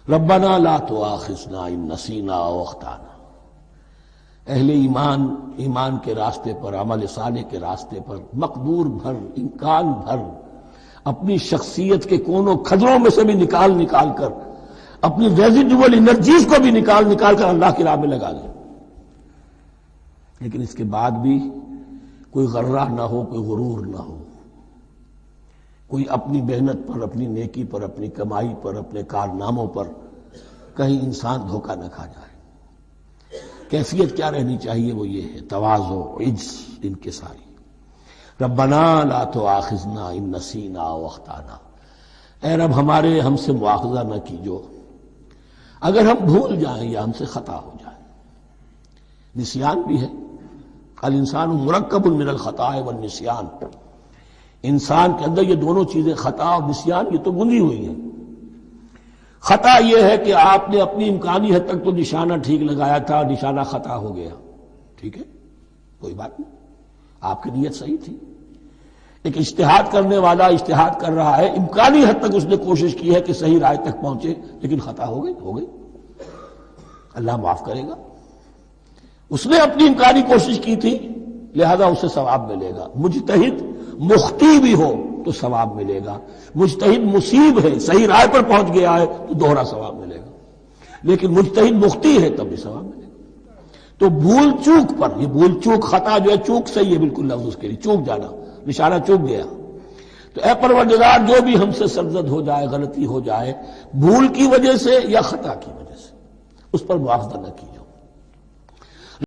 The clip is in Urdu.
ربنا لا تؤاخذنا ان نسینا او اخطانا۔ اہل ایمان کے راستے پر، عمل صالح کے راستے پر مقدور بھر، امکان بھر اپنی شخصیت کے کونوں کھدروں میں سے بھی نکال کر، اپنی ریزیڈول انرجیز کو بھی نکال کر اللہ کی راہ میں لگا لیں، لیکن اس کے بعد بھی کوئی غرہ نہ ہو، کوئی غرور نہ ہو، کوئی اپنی محنت پر، اپنی نیکی پر، اپنی کمائی پر، اپنے کارناموں پر کہیں انسان دھوکہ نہ کھا جائے۔ کیفیت کیا رہنی چاہیے؟ وہ یہ ہے تواضع، عجز، انکساری۔ ربنا لا تؤاخذنا ان نسینا او اخطانا، اے رب ہم سے مواخذہ نہ کیجو اگر ہم بھول جائیں یا ہم سے خطا ہو جائے۔ نسیان بھی ہے، الانسان مرکب من الخطاء والنسیان، انسان کے اندر یہ دونوں چیزیں، خطا اور نسیان، یہ تو گنی ہوئی ہیں۔ خطا یہ ہے کہ آپ نے اپنی امکانی حد تک تو نشانہ ٹھیک لگایا تھا، نشانہ خطا ہو گیا، ٹھیک ہے، کوئی بات نہیں، آپ کی نیت صحیح تھی۔ ایک اجتہاد کرنے والا اجتہاد کر رہا ہے، امکانی حد تک اس نے کوشش کی ہے کہ صحیح رائے تک پہنچے، لیکن خطا ہو گئی، اللہ معاف کرے گا۔ اس نے اپنی امکانی کوشش کی تھی، لہذا اسے ثواب ملے گا۔ مجتہد مخطی بھی ہو تو ثواب ملے گا، مجتہد مصیب ہے، صحیح رائے پر پہنچ گیا ہے تو دوہرا ثواب ملے گا، لیکن مجتہد مخطی ہے تب بھی ثواب ملے گا۔ تو بھول چوک پر، یہ بھول چوک، خطا جو ہے، چوک صحیح ہے بالکل لفظ اس کے لیے، چوک جانا، نشانہ چوک گیا۔ تو اے پروردگار، جو بھی ہم سے سرزد ہو جائے، غلطی ہو جائے، بھول کی وجہ سے یا خطا کی وجہ سے، اس پر مواخذہ نہ کیجیے۔